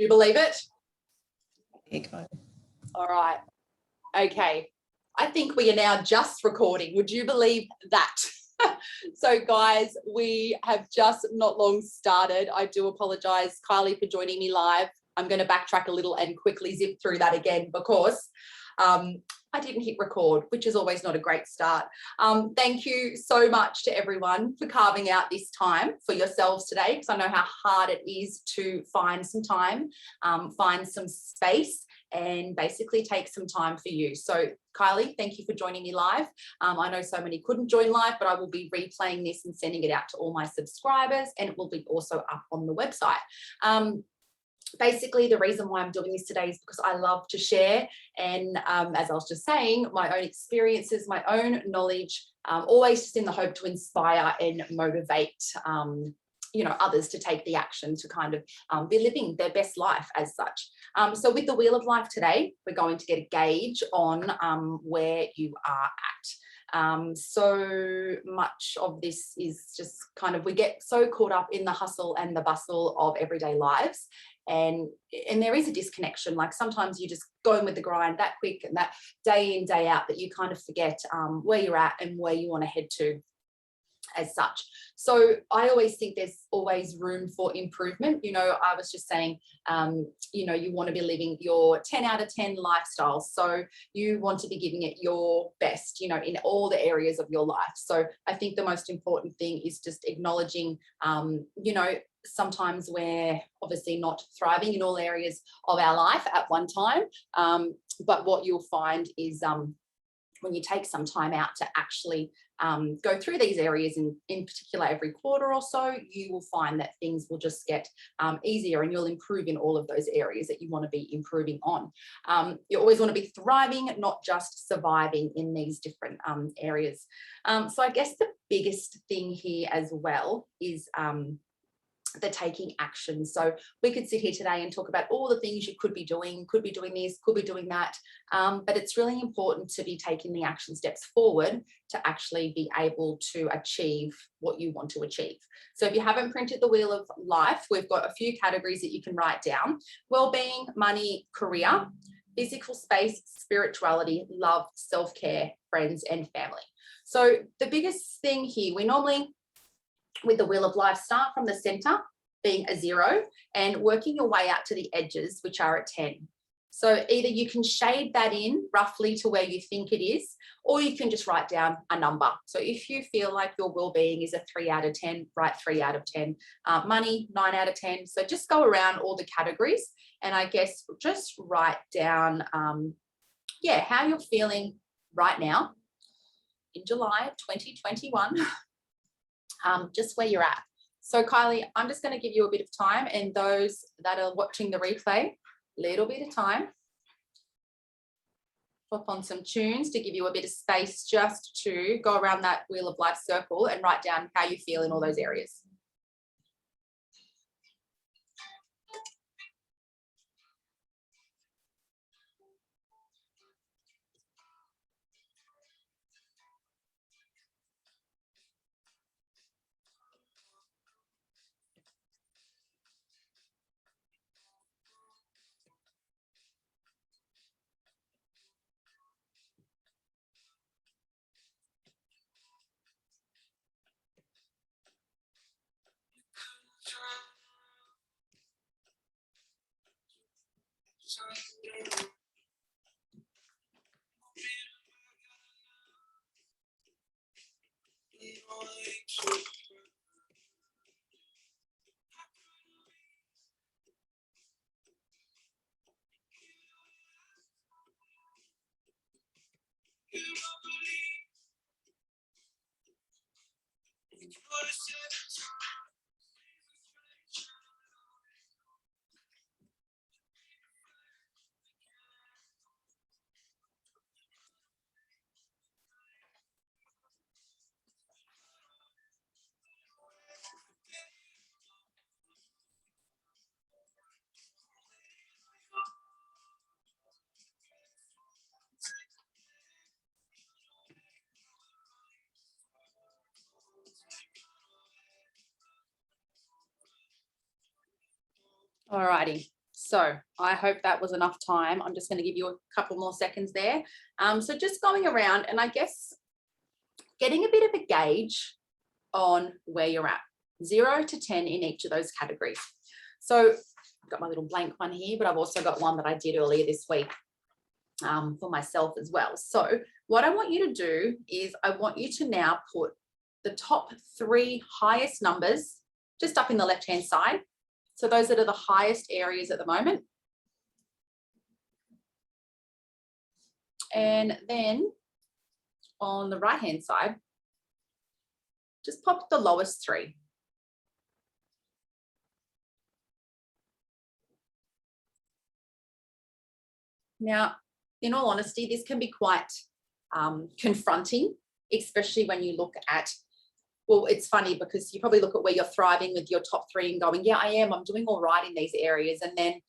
Do you believe it? Okay. All right. Okay. I think we are now just recording. Would you believe that? So guys, we have just not long started. I do apologize, Kylie, for joining me live. I'm going to backtrack a little and quickly zip through that again because I didn't hit record, which is always not a great start. Thank you so much to everyone for carving out this time for yourselves today, because I know how hard it is to find some time, find some space, and basically take some time for you. So Kylie, thank you for joining me live. I know so many couldn't join live, but I will be replaying this and sending it out to all my subscribers, and it will be also up on the website. Basically, the reason why I'm doing this today is because I love to share, and as I was just saying, my own experiences, my own knowledge, always just in the hope to inspire and motivate others to take the action to kind of be living their best life as such. So with the Wheel of Life today, we're going to get a gauge on where you are at. So much of this is just kind of, we get so caught up in the hustle and the bustle of everyday lives, and there is a disconnection. Like sometimes you just go in with the grind that quick and that day in, day out, that you kind of forget where you're at and where you want to head to as such. So I always think there's always room for improvement. I was just saying, you want to be living your 10 out of 10 lifestyle. So you want to be giving it your best, in all the areas of your life. So I think the most important thing is just acknowledging, sometimes we're obviously not thriving in all areas of our life at one time. But what you'll find is when you take some time out to actually go through these areas in particular every quarter or so, you will find that things will just get easier, and you'll improve in all of those areas that you want to be improving on. You always want to be thriving, not just surviving in these different areas. So I guess the biggest thing here as well is the taking action. So we could sit here today and talk about all the things you could be doing this, could be doing that, but it's really important to be taking the action steps forward to actually be able to achieve what you want to achieve. So if you haven't printed the Wheel of Life, we've got a few categories that you can write down: well-being, money, career, physical space, spirituality, love, self-care, friends, and family. So the biggest thing here, we normally, with the Wheel of Life, start from the center being a 0 and working your way out to the edges, which are at 10. So either you can shade that in roughly to where you think it is, or you can just write down a number. So if you feel like your well-being is a 3 out of 10, write 3 out of 10. Money, 9 out of 10. So just go around all the categories, and I guess just write down, how you're feeling right now in July of 2021. Just where you're at. So Kylie, I'm just going to give you a bit of time, and those that are watching the replay, little bit of time. Pop on some tunes to give you a bit of space just to go around that Wheel of Life circle and write down how you feel in all those areas. Alrighty, So I hope that was enough time. I'm just going to give you a couple more seconds there. So just going around and I guess getting a bit of a gauge on where you're at, 0 to 10 in each of those categories. So I've got my little blank one here, but I've also got one that I did earlier this week for myself as well. So what I want you to do is I want you to now put the top 3 highest numbers just up in the left-hand side. So those that are the highest areas at the moment. And then on the right-hand side, just pop the lowest 3. Now, in all honesty, this can be quite confronting, especially when you look at, well, it's funny because you probably look at where you're thriving with your top 3 and going, yeah, I'm doing all right in these areas. And then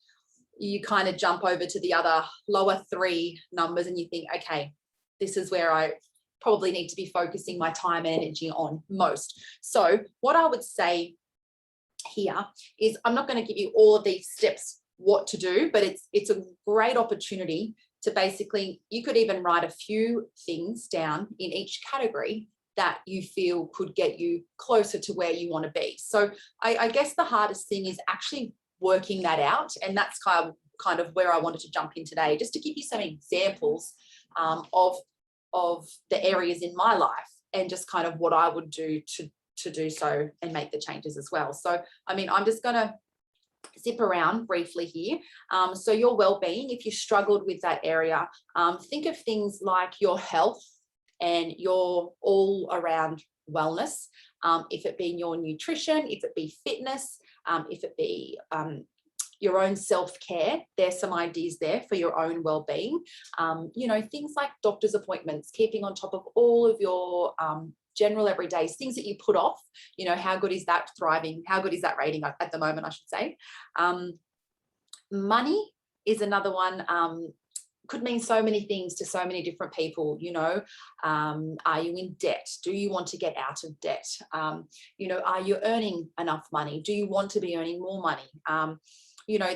you kind of jump over to the other lower 3 numbers and you think, okay, this is where I probably need to be focusing my time and energy on most. So what I would say here is I'm not going to give you all of these steps what to do, but it's a great opportunity to basically, you could even write a few things down in each category that you feel could get you closer to where you want to be. So I guess the hardest thing is actually working that out. And that's kind of where I wanted to jump in today, just to give you some examples of the areas in my life and just kind of what I would do to do so and make the changes as well. So, I mean, I'm just going to zip around briefly here. So your well-being, if you struggled with that area, think of things like your health and your all around wellness, if it be your nutrition, if it be fitness, if it be your own self-care. There's some ideas there for your own well-being. Things like doctor's appointments, keeping on top of all of your general everyday things that you put off. How good is that thriving? How good is that rating at the moment, I should say? Money is another one. Could mean so many things to so many different people. Are you in debt? Do you want to get out of debt? Are you earning enough money? Do you want to be earning more money?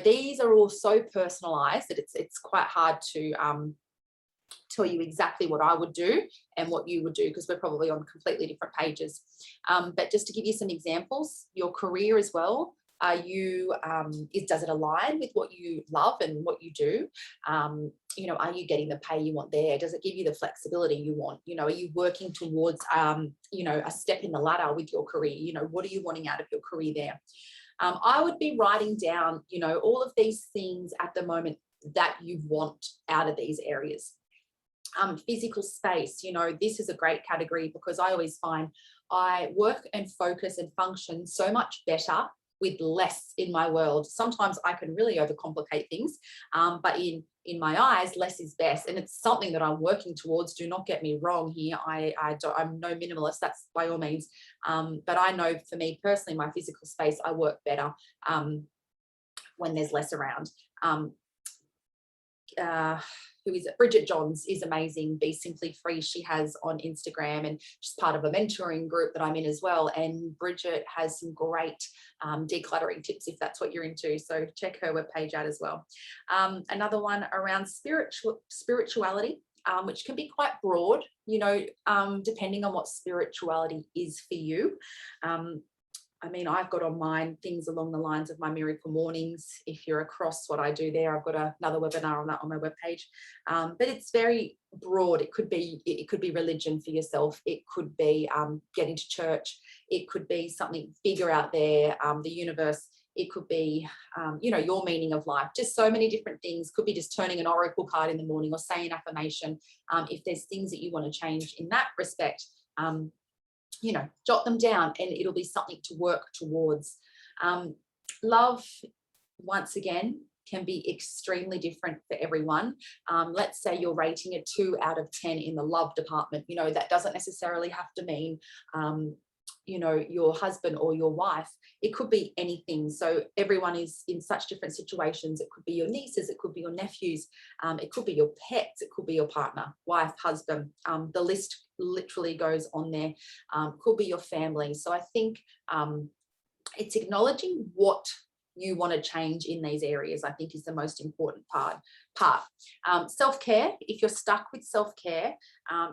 These are all so personalized that it's quite hard to tell you exactly what I would do and what you would do, because we're probably on completely different pages. But just to give you some examples, your career as well. Does it align with what you love and what you do? Are you getting the pay you want there? Does it give you the flexibility you want? Are you working towards, a step in the ladder with your career? What are you wanting out of your career there? I would be writing down, all of these things at the moment that you want out of these areas. Physical space, this is a great category because I always find I work and focus and function so much better with less in my world. Sometimes I can really overcomplicate things, but in my eyes, less is best. And it's something that I'm working towards. Do not get me wrong here. I'm no minimalist, that's by all means. But I know for me personally, my physical space, I work better when there's less around. Who is it? Bridget Johns is amazing. Be Simply Free, she has on Instagram, and she's part of a mentoring group that I'm in as well. And Bridget has some great decluttering tips if that's what you're into. So check her webpage out as well. Another one around spirituality, which can be quite broad, depending on what spirituality is for you. I've got on mine things along the lines of my miracle mornings. If you're across what I do there, I've got another webinar on that on my webpage. But it's very broad. It could be religion for yourself. It could be getting to church. It could be something bigger out there, the universe. It could be, your meaning of life. Just so many different things. Could be just turning an oracle card in the morning or saying an affirmation. If there's things that you want to change in that respect, jot them down and it'll be something to work towards. Love, once again, can be extremely different for everyone. Let's say you're rating a 2 out of 10 in the love department. That doesn't necessarily have to mean, your husband or your wife. It could be anything. So everyone is in such different situations. It could be your nieces, it could be your nephews, it could be your pets, it could be your partner, wife, husband. The list literally goes on there. Could be your family. So I think it's acknowledging what you want to change in these areas, I think is the most important part. Self-care, if you're stuck with self-care,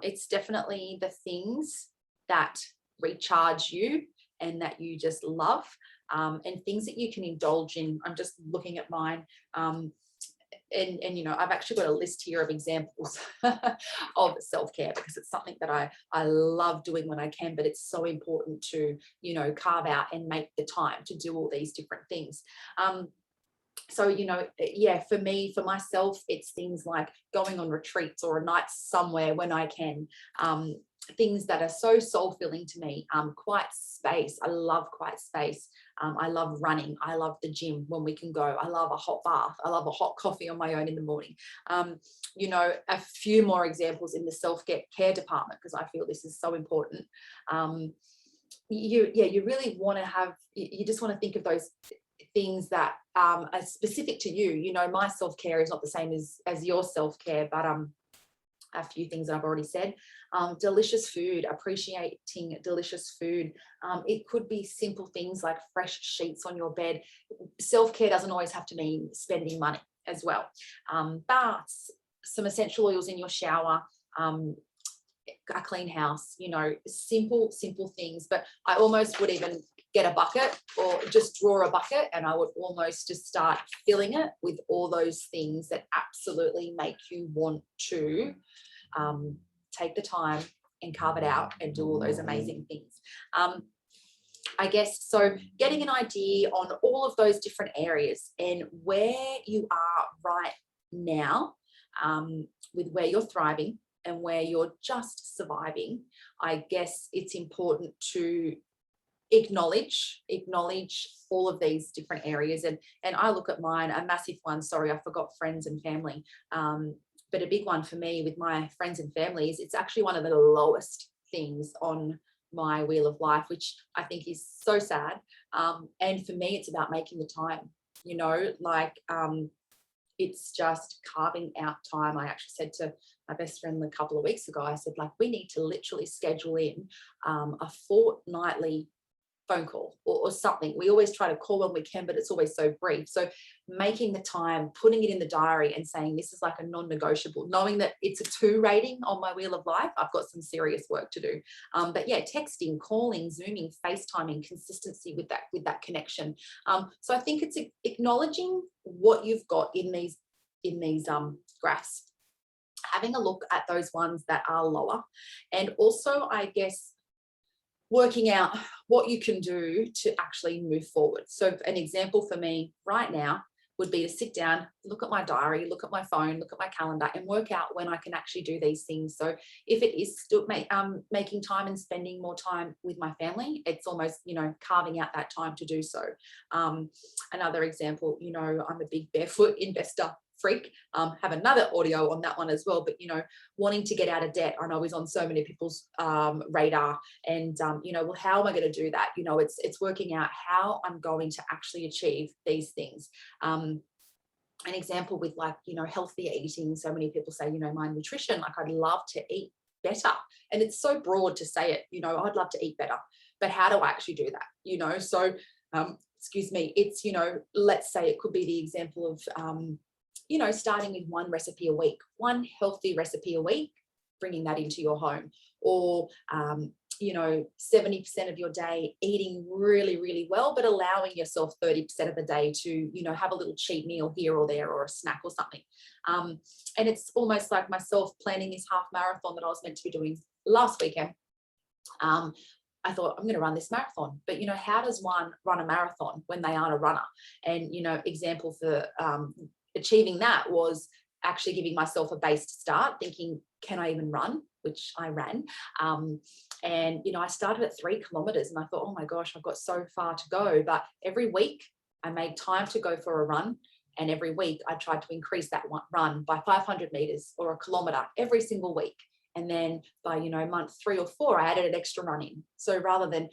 it's definitely the things that recharge you and that you just love, and things that you can indulge in. I'm just looking at mine. And you know, I've actually got a list here of examples of self-care, because it's something that I love doing when I can, but it's so important to, you know, carve out and make the time to do all these different things. So, you know, yeah, for me, for myself, it's things like going on retreats or a night somewhere when I can, things that are so soul-filling to me. Quiet space, I love quiet space. I love running, I love the gym when we can go, I love a hot bath, I love a hot coffee on my own in the morning. You know, a few more examples in the self-care department, because I feel this is so important. You really want to have, you just want to think of those things that are specific to you. You know, my self-care is not the same as your self-care, but a few things that I've already said. Delicious food, appreciating delicious food. It could be simple things like fresh sheets on your bed. Self-care doesn't always have to mean spending money as well. Baths, some essential oils in your shower, a clean house, you know, simple things. But I almost would even get a bucket or just draw a bucket, and I would almost just start filling it with all those things that absolutely make you want to take the time and carve it out and do all those amazing things. I guess, so getting an idea on all of those different areas and where you are right now, with where you're thriving and where you're just surviving, I guess it's important to acknowledge all of these different areas. And I look at mine, a massive one, sorry, I forgot friends and family. But a big one for me with my friends and families, it's actually one of the lowest things on my wheel of life, which I think is so sad. And for me, it's about making the time, you know, like it's just carving out time. I actually said to my best friend a couple of weeks ago, I said, like, we need to literally schedule in a fortnightly phone call or something. We always try to call when we can, but it's always so brief. So making the time, putting it in the diary and saying this is like a non-negotiable, knowing that it's a 2 rating on my wheel of life, I've got some serious work to do. But yeah, texting, calling, Zooming, FaceTiming, consistency with that connection. So I think it's acknowledging what you've got in these graphs, having a look at those ones that are lower, and also, I guess, working out what you can do to actually move forward. So an example for me right now would be to sit down, look at my diary, look at my phone, look at my calendar, and work out when I can actually do these things. So if it is still making time and spending more time with my family, it's almost, you know, carving out that time to do so. Another example, you know, I'm a big barefoot investor freak, have another audio on that one as well, but you know, wanting to get out of debt, I know is on so many people's radar, and you know, well, how am I going to do that? You know, it's working out how I'm going to actually achieve these things. An example with, like, you know, healthier eating, so many people say, you know, my nutrition, like, I'd love to eat better, and it's so broad to say it, you know, I'd love to eat better, but how do I actually do that? You know, so excuse me, it's, you know, let's say it could be the example of you know, starting with 1 recipe a week, 1 healthy recipe a week, bringing that into your home, or, you know, 70% of your day eating really, really well, but allowing yourself 30% of the day to, you know, have a little cheat meal here or there, or a snack or something. And it's almost like myself planning this half marathon that I was meant to be doing last weekend. I thought, I'm going to run this marathon, but you know, how does one run a marathon when they aren't a runner? And, you know, example for achieving that was actually giving myself a base to start, thinking, can I even run? Which I ran. And, you know, I started at 3 kilometers and I thought, oh my gosh, I've got so far to go. But every week I made time to go for a run. And every week I tried to increase that run by 500 meters or a kilometer every single week. And then by, you know, month 3 or 4, I added an extra run in. So rather than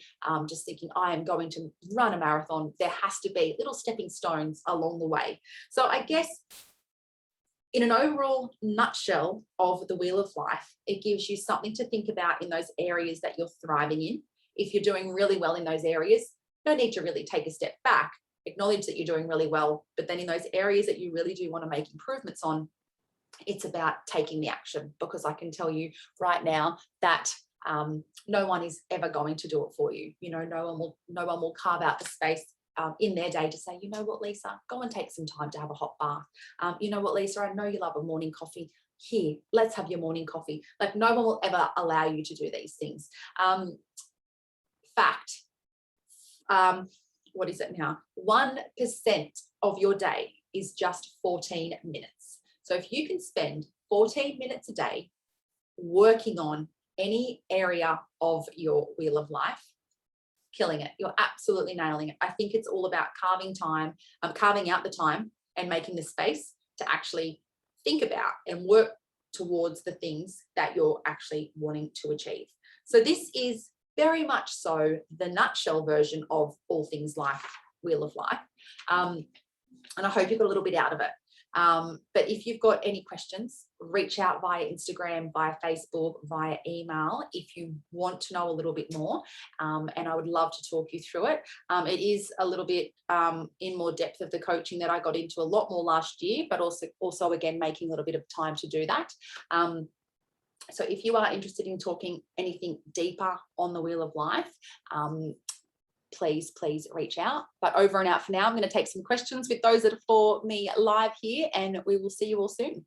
just thinking I am going to run a marathon, there has to be little stepping stones along the way. So I guess in an overall nutshell of the Wheel of Life, it gives you something to think about in those areas that you're thriving in. If you're doing really well in those areas, no need to really take a step back. acknowledge that you're doing really well, but then in those areas that you really do want to make improvements on, it's about taking the action, because I can tell you right now that no one is ever going to do it for you. You know, no one will carve out the space in their day to say, you know what, Lisa, go and take some time to have a hot bath. You know what, Lisa, I know you love a morning coffee. Here, let's have your morning coffee. Like, no one will ever allow you to do these things. Fact, what is it now? 1% of your day is just 14 minutes. So if you can spend 14 minutes a day working on any area of your wheel of life, killing it. You're absolutely nailing it. I think it's all about carving out the time and making the space to actually think about and work towards the things that you're actually wanting to achieve. So this is very much so the nutshell version of All Things Life, Wheel of Life. And I hope you got a little bit out of it. But if you've got any questions, reach out via Instagram, via Facebook, via email if you want to know a little bit more, and I would love to talk you through it. It is a little bit in more depth of the coaching that I got into a lot more last year, but also again making a little bit of time to do that. So if you are interested in talking anything deeper on the Wheel of Life, please reach out. But over and out for now, I'm going to take some questions with those that are for me live here, and we will see you all soon.